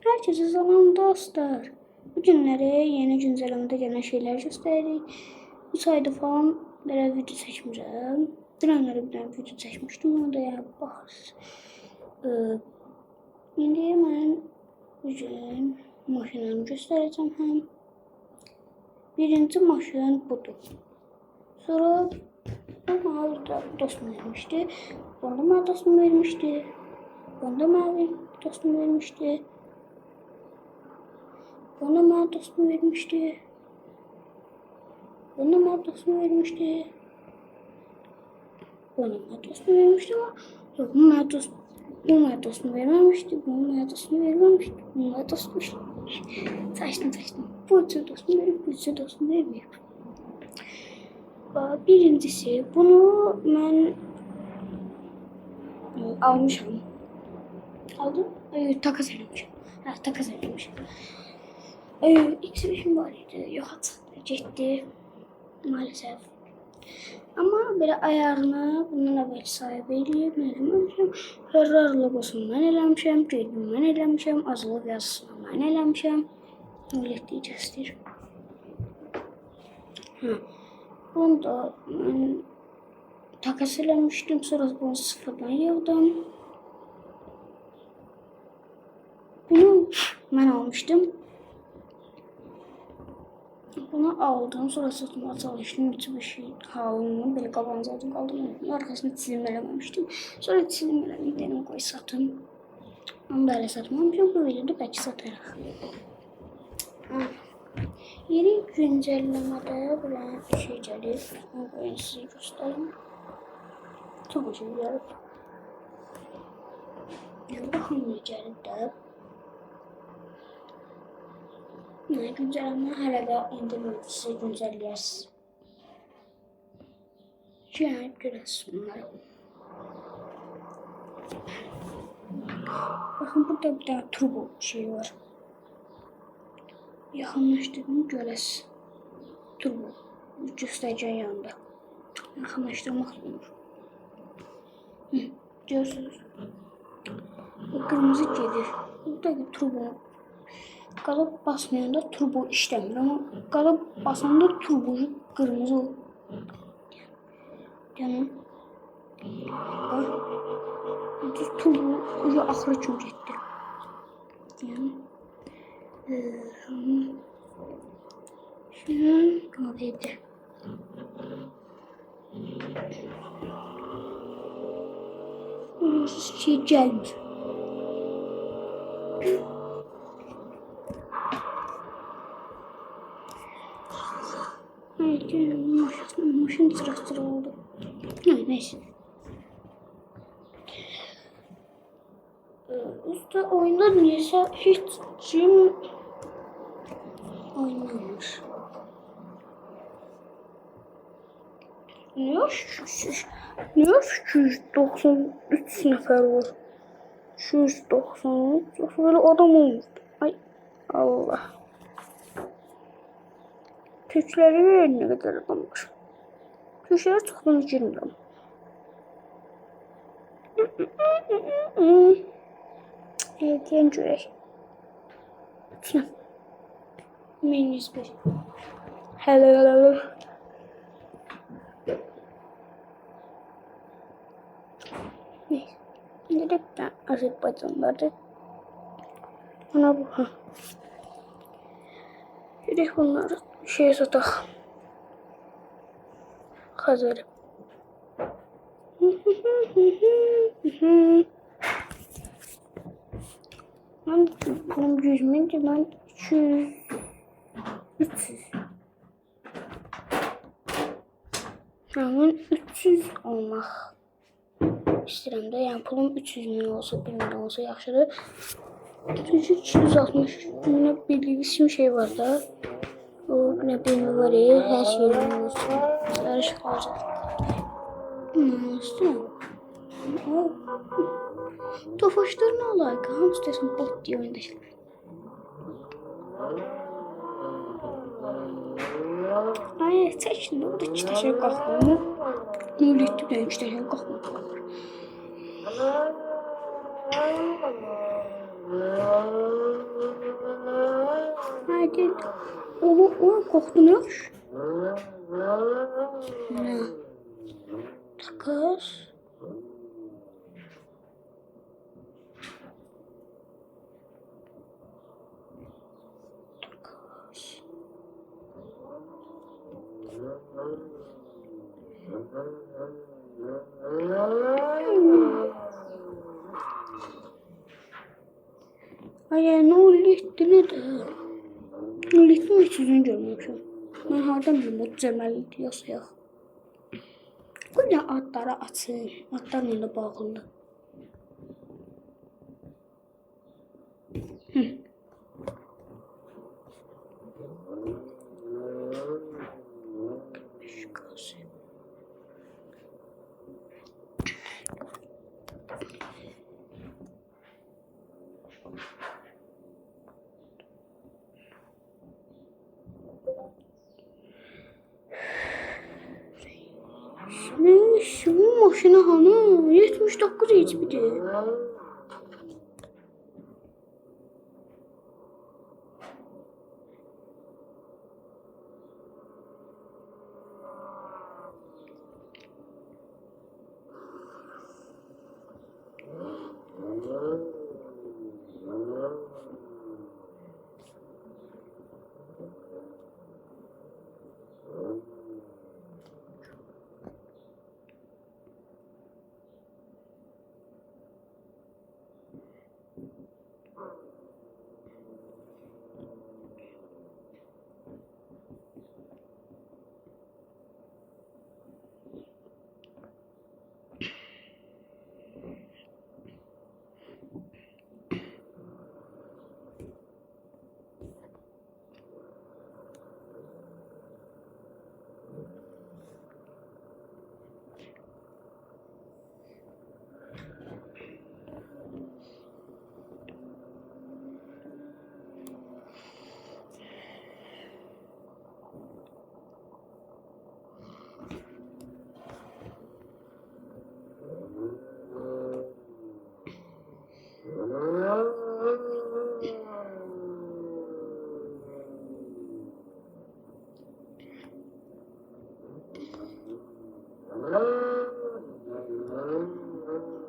Herkese salam dostlar. Bu günləri yeni güncəlləmədə gələn şeylər göstəririk. Bu sayda falan belə video çəkmirəm. Dünənləri bir dənə video çəkmişdim. Onu da yəni baxırsınız. İndi mən bu gün maşınlarımı göstərəcəm həm. Birinci maşın budur. Sonra bana da dostum vermişdi. Bana da dostum vermişti. Bana da dostum vermişti. Bana dostum vermişti. Bana dostum vermişti. Bana dostum vermişti ama yok bana dostum vermemişti. Bana dostum vermemişti. Bana dostum saçtım. Bu için dostum verip bu için dostum vermeyip. Birincisi bunu ben almışım. Aldım. Takas etmişim. Takas etmişim. Exhibition var idi. Yox getdi maalesef. Ama belə ayarını bundan əvvəl sahibi eləyib, mən eləməmişəm. Ferrari logosunu mən eləmişəm, qeydini mən eləmişəm, azlıq yazısını mən eləmişəm. Milletliyi göstərir. Bunu da mən takas eləmişdim, sonra bunu sıfırdan yığdım. Bunu mən almışdım. Bunu aldım, sonra satmaya çalıştım. Hiçbir şey halını böyle kabanca aldım, kaldım. Arkasını çizim eləməmişdim. Sonra çizim elədim, dedim koy satım. Onu da elə satmamışım, bu videoda belki satarıq. Yeni güncəlləmədə belə bir şey gəlir. Onu size göstərim. Çok şey gəlib. Baxın nə gəlib də. Güncelleme hələ də indi size güncelləyəsiniz. Yəni görəsiniz bunları. Baxın burada bir tane turbo şey var. Yaxınlaşdırdım görəsiniz. Turbo göstərəcək yanında. Yaxınlaşdırmaq olur. Görürsünüz. Kırmızı gedir. Buradaki turbo qala basmayanda turbo işləmir, amma qala basanda turbocu qırmızı olur. Yəni turbo ucu axıra kimi getdi. Yəni şimdi qaldı. Şey gəlmir. Evet, maşın sıra oldu. Neyse. Usta oyunda niyeyse hiç kim oynamamış. Niye 293 nefer var? 293 yoksa böyle adam olmuş. Ay Allah. Türkleri ne kadar adam var? Türkleri çoxdan girmirəm. Evet, yan görək. Minus 1. Hello. Neyse. İndi də bir Azərbaycan vardı. Ona bu. Gedək bunları şey sataq. Xəzəri. Mən pulum 100 mindir, mən 200, 300. Mən 300 almaq istəyirəm də, yəni pulum 300 min olsa, 1 min olsa yaxşıdır. 260 minə bildiğim şey var da. O ne bilmiyorum var ya, her şeyin olsun. Sarış kalacak. Nasıl? Tofaşlar ne alaka? Hamsi desin bot diye oyundaşlar. Ay çəkin, o da 2 təşər qalxmır. Nöl etdi, 2 təşər qalxmır. Hadi. O koktunuz. Ne? Takas. Takas. Ay ne oldu ne de? Ne oldu hiç yüzünü görmemişim. Ben hardan bilim o cəməliydi yazıyaq. Bu ne adları açın. Adlarla da bağlı. Ne şu maşına hanı 79 HP'dir.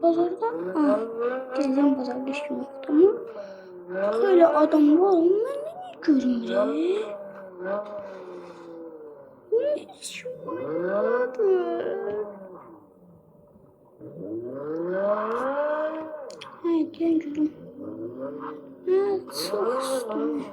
Pazarda gezən pazarda işim yoxdur ama böyle adam var mı? Ben ne görmürəm? Ne işim var? Hayır, gelin görüm. Ha, çok istedim.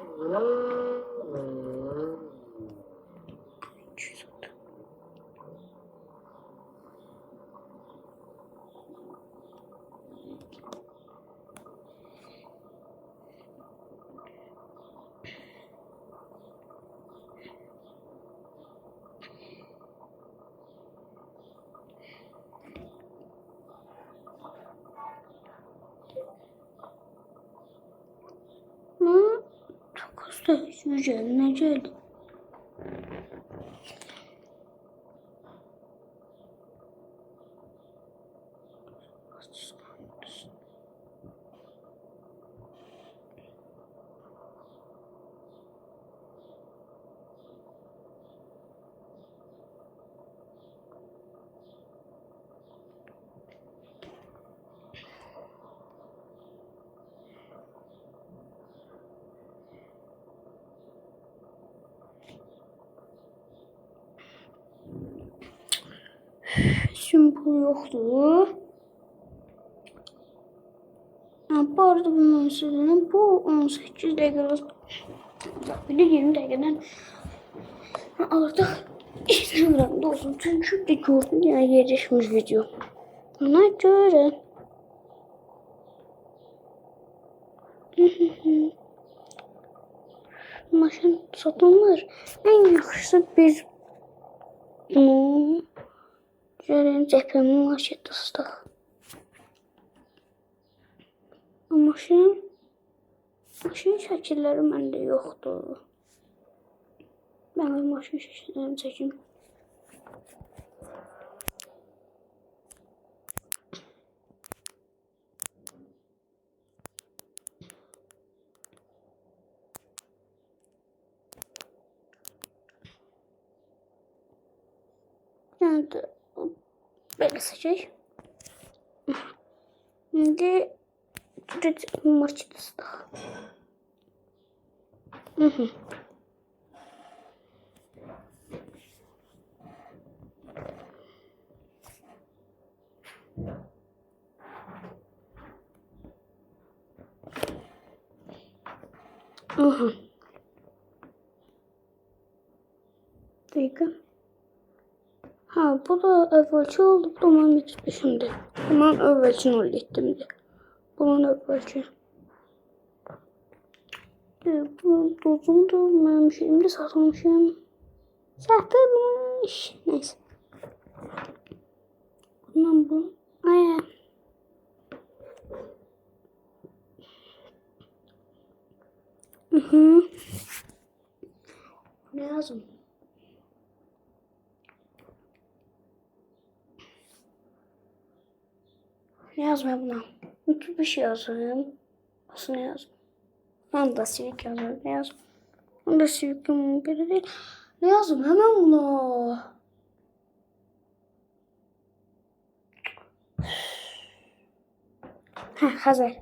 Ama çok hızlı süreceğim. Ne geldi? Şimdi bu yoktur. Bu arada bunun sözünü bu 18 dakika bir de 20 dakikadan artık Instagram'da olsun. Çünkü de gördüm yani yerleşmiş video. Ona göre maşın satılır. En yaxşısı biz bunu görün cəbhəmin marketdə sataq. Maşın şəkilləri məndə yoxdur. Ben maşın şəkillərini çəkim. Hadi böyle seçək. İndi maçı da. Aha. Dakika. Ha, bu da evvelki oldu. Bu da benim hiç düşündüm. Ben evvelkini hallettim de. Bunun evvelki. Bunun dozunu da benim şeyimde satılmışım. Satılmış. Neyse. Bundan bu. Ay. Ne yazım? Ne yazmaya buna? Mutlu bir şey yazayım. Nasıl ne yazayım? Honda Civic yazayım. Ne yazayım? Honda Civic'in biri değil. Ne yazayım hemen buna? Hazır.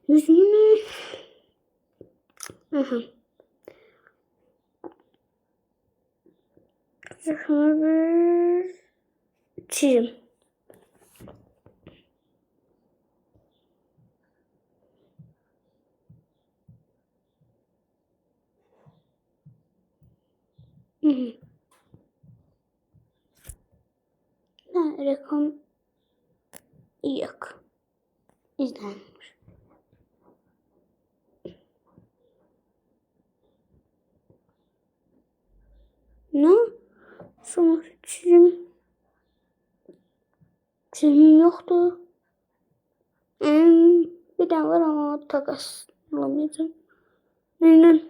Yüzünü. Aha. Şuna bir çizim. Reklam yok. İzlenmiş. Ne? Sonra çizim yoktu. Bir tane var ama takas bulamayacağım. Aynen.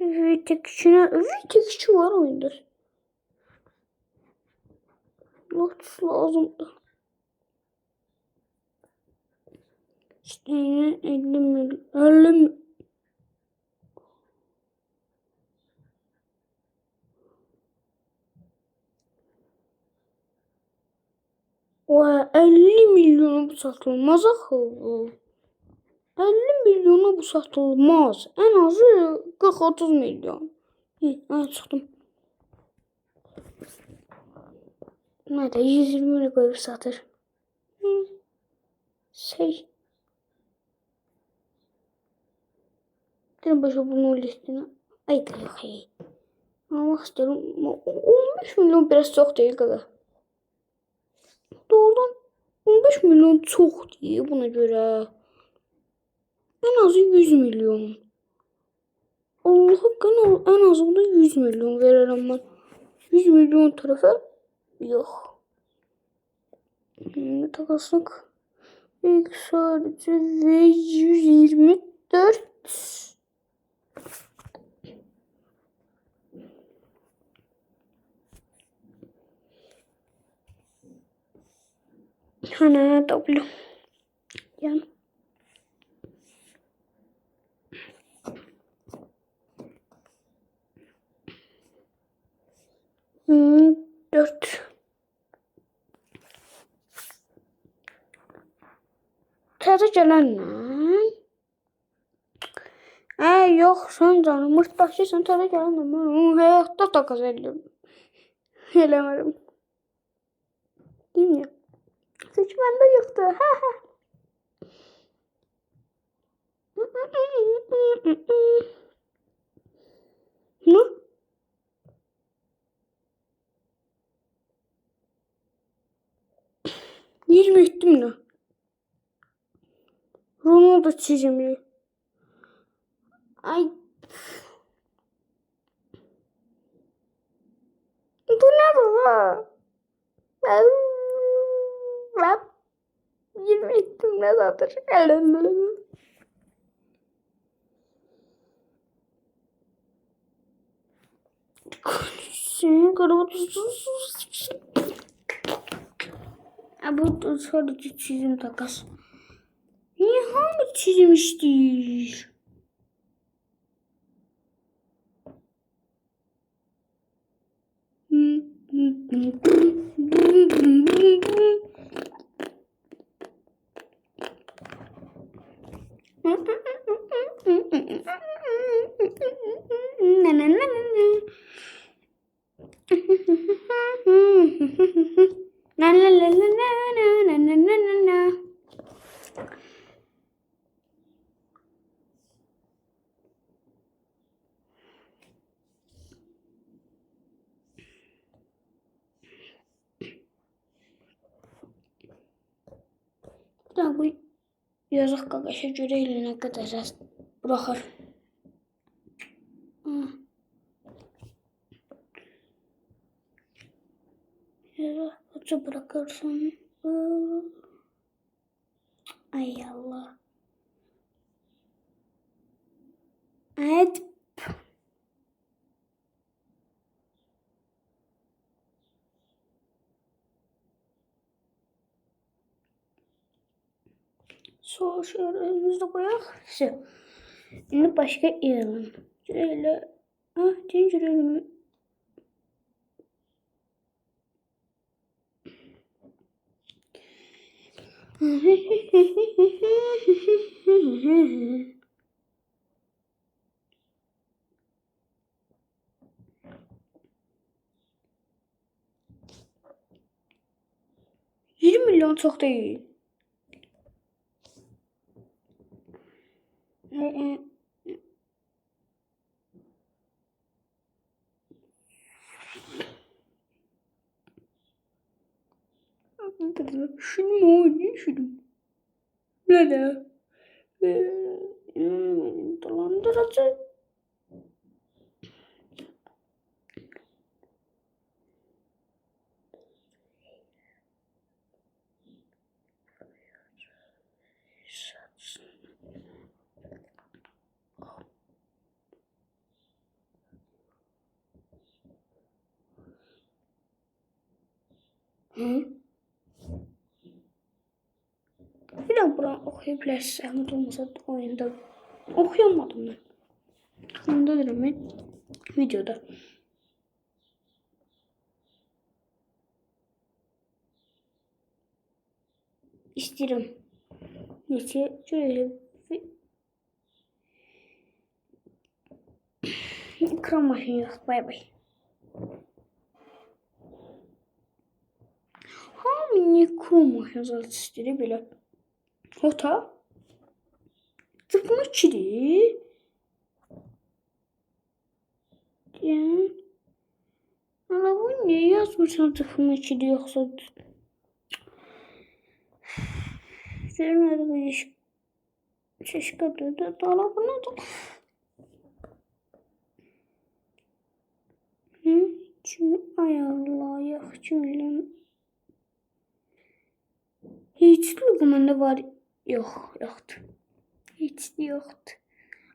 Vitekçi var oyunda. Lotus lazımdı. İşte 50 milyon. 50 o 50 milyonu bu satılmaz axı. 50 milyonu bu satılmaz. En azı 40-30 milyon. Çıxdım. Nerede? 120 lira koyup satır. Dedim başa bunun listine. Ay da yok hey. Almak istiyorum. 15 milyon biraz çok değil kadar. Doğrudan 15 milyon çok değil buna göre. En azı 100 milyon. Allah hakkında en azından 100 milyon veririm ben. 100 milyon tarafa yok. Takaslık. İlk sadece ve 124. Hani W. Yani. Dört. Təzə gələnlə. Yox, sən canım, mırtdakçısan, təzə gələnlə. Mən onu həyatda takas eləmədim. Değil mi? Seçməndə yoxdur. Ne? Yirmi ettim ne? Ronaldo çizimi. Ay. Allah. Ben 20 ettim ne zaten. Bu sadece çizim takas. Niye hangi çizim istiyor? Bu yazıq qaqaşa görə ilə nə qədər buraxır. Yazıq qaça bırakırsan. Ay Allah. Evet. Soğuşuyor önümüzde koyak. Şimdi başka ilan. Şöyle. Zincir önümü. $20 milyon çok değil. Şunu mu oynayayım şunu? Neden? Dolandırıcı. Hı? Bir daha buranı okuyabilirsiniz. Zahmet olmasa oyunda okuyamadım ben. Oyunda dedim ben. Videoda. İsterim. Neyse şöyle ekran maşını yok. Bay bay. Hamı ekran maşını zaten istedim böyle. Hota. Tıpma çiri. Yani. Ana bu ne yazmışsan tıpma çiri yoksa. Görmedi bu iş. Şaşkırdı da dolabına da. Ay Allah ya. Cümlem. Hiç lüğümende var. Yoktu. Hiç yoktu.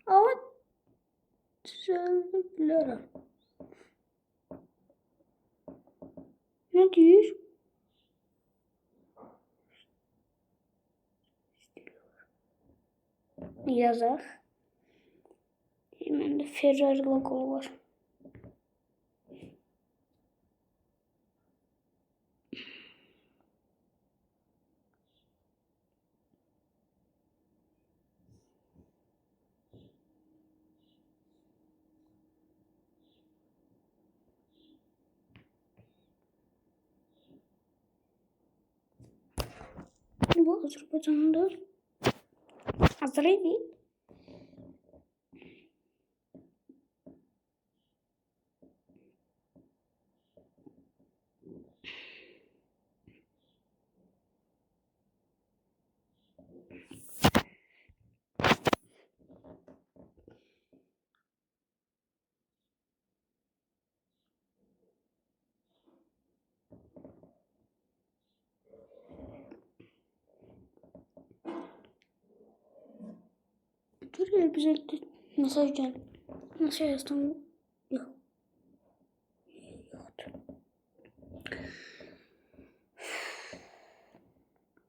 Ama düzeltebilirim. Ne diyor? Yazar. Hemen de Ferrari logo var. Bu Azerbaycan'da Azeri. Böyle güzel mesaj geldi. Mesaj yazdım. Yok. Yoktu.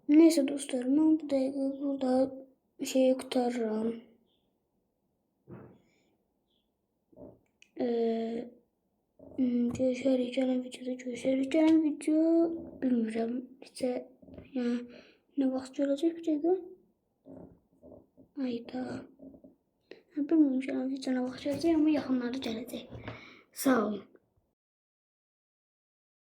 Neyse dostlarım, ben bu dakika burada şeyi kurtarırım. Görüşürüz. Gelen videoda görüşürüz. Gelen video bilmiyorum. İşte yani ne vaxt olacak bir dakika. Ayda. Bilmiyorum gelen video ne vaxt olacak ama yaxınlarda gələcək. Sağ olun.